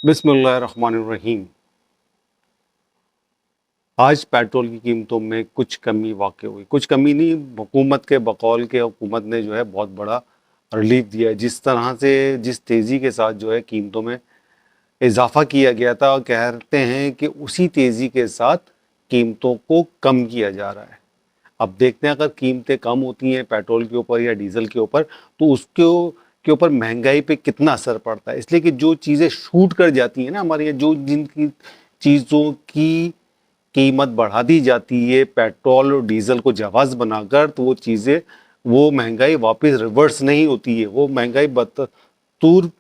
बिस्मिल्लाहिर्रहमानिर्रहीम। आज पेट्रोल की कीमतों में कुछ कमी वाक़ई हुई। कुछ कमी नहीं, हुकूमत के बकौल के हुकूमत ने जो है बहुत बड़ा रिलीफ दिया है। जिस तरह से जिस तेज़ी के साथ जो है कीमतों में इजाफ़ा किया गया था, और कहते हैं कि उसी तेज़ी के साथ कीमतों को कम किया जा रहा है। अब देखते हैं, अगर कीमतें कम होती हैं पेट्रोल के ऊपर या डीज़ल के ऊपर, तो के ऊपर महंगाई पे कितना असर पड़ता है। इसलिए कि जो चीज़ें छूट कर जाती हैं ना हमारे यहाँ, जो जिनकी चीज़ों की कीमत बढ़ा दी जाती है पेट्रोल और डीजल को जवाज़ बनाकर, तो वो चीज़ें, वो महंगाई वापस रिवर्स नहीं होती है। वो महंगाई बदस्तूर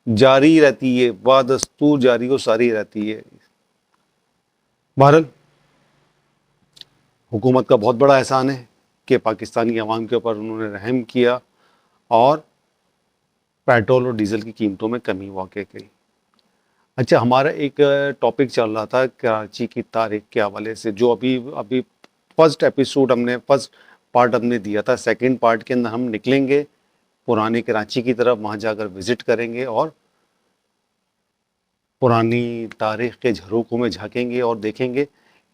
जारी रहती है, बदस्तूर जारी और सारी रहती है। बहरहाल, हुकूमत का बहुत बड़ा एहसान है कि पाकिस्तानी अवाम के ऊपर उन्होंने रहम किया और पेट्रोल और डीजल की कीमतों में कमी वाक़ई की। अच्छा, हमारा एक टॉपिक चल रहा था कराची की तारीख के हवाले से, जो अभी अभी फर्स्ट पार्ट हमने दिया था। सेकंड पार्ट के अंदर हम निकलेंगे पुरानी कराची की तरफ, वहाँ जाकर विज़िट करेंगे और पुरानी तारीख के झरोखों में झांकेंगे और देखेंगे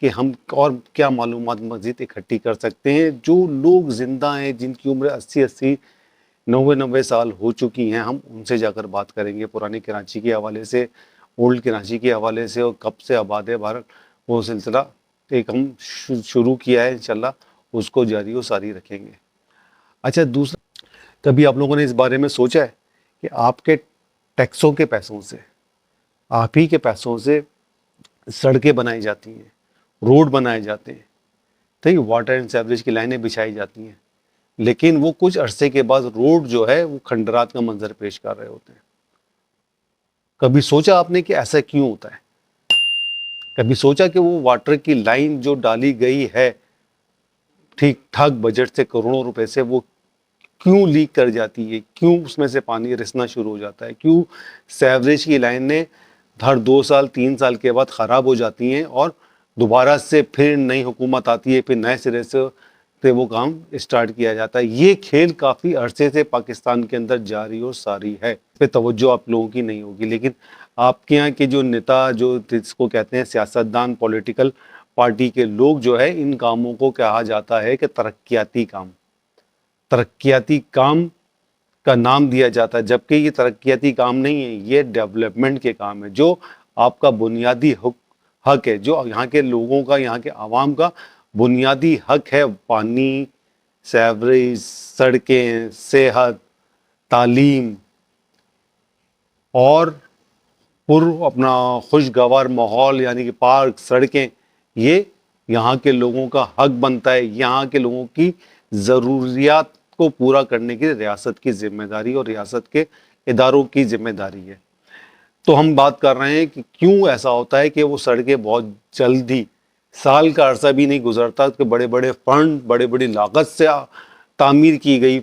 कि हम और क्या मालूमात मज़ीद इकट्ठी कर सकते हैं। जो लोग ज़िंदा हैं, जिनकी उम्र 80-80, 90-90 साल हो चुकी हैं, हम उनसे जाकर बात करेंगे पुरानी कराची के हवाले से, ओल्ड कराची के हवाले से, और कब से आबाद है भारत। वो सिलसिला एक हम शुरू किया है, इंशाल्लाह उसको जारी और सारी रखेंगे। अच्छा, दूसरा, कभी आप लोगों ने इस बारे में सोचा है कि आपके टैक्सों के पैसों से, आप ही के पैसों से सड़कें बनाई जाती हैं, रोड बनाए जाते हैं, ठीक, वाटर एंड सीवरेज की लाइनें बिछाई जाती हैं, लेकिन वो कुछ अरसे के बाद रोड जो है वो खंडरात का मंजर पेश कर रहे होते हैं। कभी सोचा आपने कि ऐसा क्यों होता है? कभी सोचा कि वो वाटर की लाइन जो डाली गई है ठीक ठाक बजट से, करोड़ों रुपए से, वो क्यों लीक कर जाती है? क्यों उसमें से पानी रिसना शुरू हो जाता है? क्यों सीवरेज की लाइनें हर 2 साल 3 साल के बाद ख़राब हो जाती हैं और दोबारा से फिर नई हुकूमत आती है, फिर नए सिरे से वो काम स्टार्ट किया जाता है? ये खेल काफ़ी अरसे से पाकिस्तान के अंदर जारी और सारी है। इस पे तवज्जो आप लोगों की नहीं होगी, लेकिन आपके यहाँ के जो नेता, जो जिसको कहते हैं सियासतदान, पॉलिटिकल पार्टी के लोग जो है, इन कामों को कहा जाता है कि तरक्याती काम। तरक्याती काम का नाम दिया जाता है, जबकि ये तरक्याती काम नहीं है, ये डेवलपमेंट के काम है। जो आपका बुनियादी हक है, जो यहाँ के लोगों का, यहाँ के आवाम का बुनियादी हक है, पानी, सेवरेज, सड़कें, सेहत, तालीम और अपना खुशगवार माहौल, यानी कि पार्क, सड़कें, ये यहाँ के लोगों का हक बनता है। यहाँ के लोगों की ज़रूरियात को पूरा करने की रियासत की जिम्मेदारी और रियासत के इदारों की जिम्मेदारी है। तो हम बात कर रहे हैं कि क्यों ऐसा होता है कि वो सड़कें बहुत जल्दी, साल का अरसा भी नहीं गुजरता कि बड़े बड़े फंड, बड़े बड़ी लागत से तामीर की गई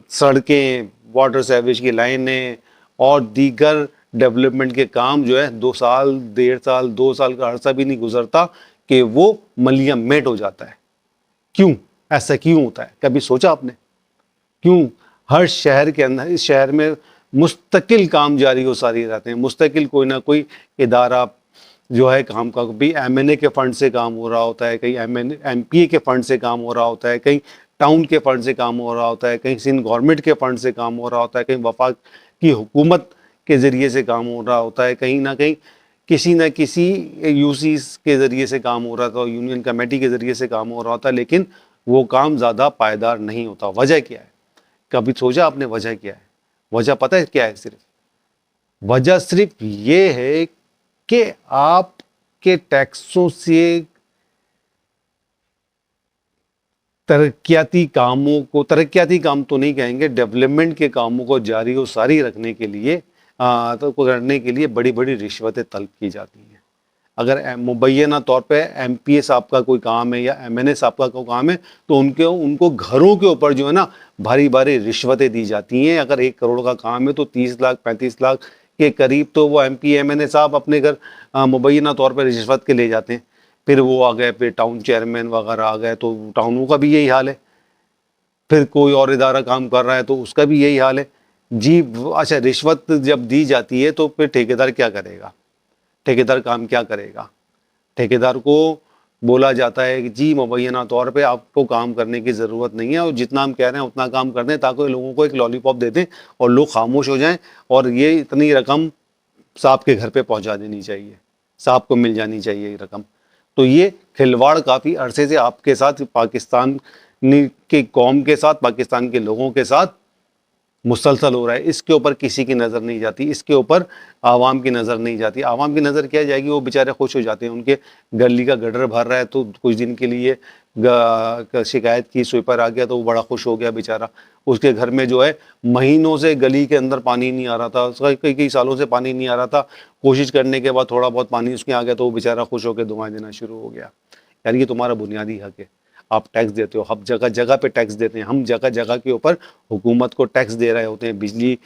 सड़कें, वाटर सीवरेज की लाइनें और दीगर डेवलपमेंट के काम जो है 2 साल, 1.5 साल, 2 साल का अरसा भी नहीं गुजरता कि वो मलिया मेट हो जाता है। क्यों ऐसा क्यों होता है? कभी सोचा आपने क्यों हर शहर के अंदर, इस शहर में मुस्तकिल काम जारी हो सारी रहते हैं, मुस्तकिल कोई ना कोई इदारा जो है काम का, भी एमएनए के फंड से काम हो रहा होता है, कहीं एमपीए के फंड से काम हो रहा होता है, कहीं टाउन के फंड से काम हो रहा होता है, कहीं सिंध गवर्नमेंट के फंड से काम हो रहा होता है, कहीं वफाक की हुकूमत के ज़रिए से काम हो रहा होता है, कहीं ना कहीं किसी न किसी यूसी के ज़रिए से काम हो रहा था, यूनियन कमेटी के ज़रिए से काम हो रहा होता है, लेकिन वो काम ज़्यादा पायदार नहीं होता। वजह क्या है? कभी सोचा आपने वजह क्या है? वजह पता है क्या है? वजह सिर्फ ये है कि आपके टैक्सों से तरक्याती कामों को, तरक्याती काम तो नहीं कहेंगे, डेवलपमेंट के कामों को जारी और सारी रखने के लिए, तो करने के लिए बड़ी बड़ी रिश्वतें तलब की जाती हैं। अगर मुबैना तौर पे एमपीए साहब का कोई काम है या एमएनए साहब का कोई काम है, तो उनको घरों के ऊपर जो है ना भारी भारी रिश्वतें दी जाती हैं। अगर 1 करोड़ का काम है तो 30 लाख 35 लाख के करीब तो वो एमपी एमएनए साहब अपने घर मुबैना तौर पर रिश्वत के ले जाते हैं। फिर वो आ गए, फिर टाउन चेयरमैन वगैरह आ गए, तो टाउनों का भी यही हाल है। फिर कोई और इदारा काम कर रहा है तो उसका भी यही हाल है। जी अच्छा, रिश्वत जब दी जाती है तो फिर ठेकेदार क्या करेगा? ठेकेदार काम क्या करेगा? ठेकेदार को बोला जाता है कि जी मुबैना तौर पे आपको काम करने की ज़रूरत नहीं है और जितना हम कह रहे हैं उतना काम कर दें, ताकि लोगों को एक लॉलीपॉप दे दें और लोग खामोश हो जाएं, और ये इतनी रकम साहब के घर पे पहुंचा देनी चाहिए, साहब को मिल जानी चाहिए ये रकम। तो ये खिलवाड़ काफ़ी अरसे से आपके साथ, पाकिस्तान के कौम के साथ, पाकिस्तान के लोगों के साथ मुसलसल हो रहा है। इसके ऊपर किसी की नज़र नहीं जाती, इसके ऊपर आवाम की नज़र नहीं जाती। आवाम की नज़र क्या जाएगी? वो बेचारे खुश हो जाते हैं, उनके गली का गटर भर रहा है तो कुछ दिन के लिए शिकायत की, स्वीपर आ गया तो वो बड़ा खुश हो गया बेचारा। उसके घर में जो है महीनों से गली के अंदर पानी नहीं आ रहा था, कई कई सालों से पानी नहीं आ रहा था, कोशिश करने के बाद थोड़ा बहुत पानी उसके आ गया तो वो बेचारा खुश होकर दुआएं देना शुरू हो गया। यार ये तुम्हारा बुनियादी हक है, आप टैक्स देते हो, हम जगह जगह पे टैक्स देते हैं, हम जगह जगह के ऊपर हुकूमत को टैक्स दे रहे होते हैं। बिजली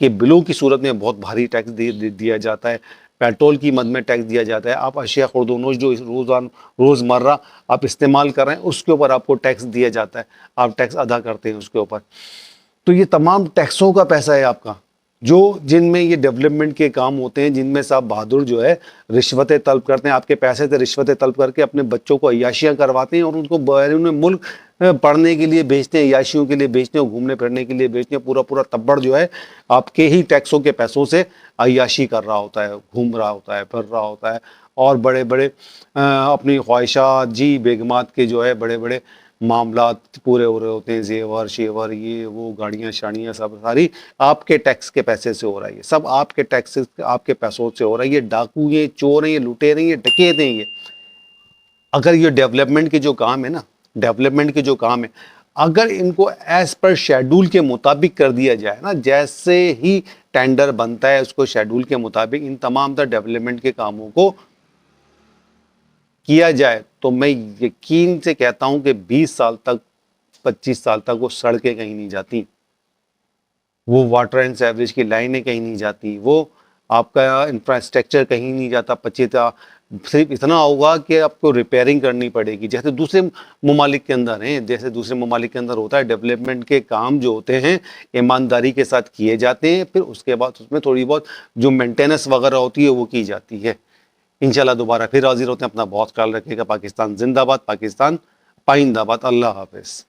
के बिलों की सूरत में बहुत भारी टैक्स दिया जाता है, पेट्रोल की मद में टैक्स दिया जाता है। आप अशिया खुर्दोनोश जो रोज़मर्रा आप इस्तेमाल कर रहे हैं उसके ऊपर आपको टैक्स दिया जाता है, आप टैक्स अदा करते हैं उसके ऊपर। तो ये तमाम टैक्सों का पैसा है आपका, जो जिनमें ये डेवलपमेंट के काम होते हैं, जिनमें साहब बहादुर जो है रिश्वतें तलब करते हैं, आपके पैसे से रिश्वतें तलब करके अपने बच्चों को अय्याशियाँ करवाते हैं और उनको बैरून मुल्क पढ़ने के लिए भेजते हैं, अय्याशियों के लिए भेजते हैं, घूमने फिरने के लिए भेजते हैं। पूरा पूरा तब्बड़ जो है आपके ही टैक्सों के पैसों से अय्याशी कर रहा होता है, घूम रहा होता है, फिर रहा होता है, और बड़े बड़े अपनी ख्वाहिशात जी बेगमात के जो है बड़े बड़े मामलात पूरे हो रहे होते हैं, जेवर शेवर ये वो गाड़ियाँ शाड़ियाँ सब सारी आपके टैक्स के पैसे से हो रहा है। ये सब आपके टैक्सेस, आपके पैसों से हो रहा है। ये डाकू, ये चोर हैं, ये लुटेरे हैं, ये डकैत हैं ये। अगर ये डेवलपमेंट के जो काम है ना, डेवलपमेंट के जो काम है, अगर इनको एज पर शेड्यूल के मुताबिक कर दिया जाए ना, जैसे ही टेंडर बनता है उसको शेड्यूल के मुताबिक इन तमाम तर डेवलपमेंट के कामों को किया जाए, तो मैं यकीन से कहता हूं कि 20 साल तक, 25 साल तक वो सड़कें कहीं नहीं जाती, वो वाटर एंड सीवरेज की लाइनें कहीं नहीं जाती, वो आपका इंफ्रास्ट्रक्चर कहीं नहीं जाता। 25 सिर्फ इतना होगा कि आपको रिपेयरिंग करनी पड़ेगी, जैसे दूसरे ममालिक के अंदर हैं, जैसे दूसरे ममालिक के अंदर होता है। डेवलपमेंट के काम जो होते हैं ईमानदारी के साथ किए जाते हैं, फिर उसके बाद उसमें थोड़ी बहुत जो मेंटेनेंस वगैरह होती है वो की जाती है। इंशाल्लाह दोबारा फिर हाजिर होते हैं। अपना बहुत ख्याल रखिएगा। पाकिस्तान जिंदाबाद, पाकिस्तान पाइंदाबाद। अल्लाह हाफिज।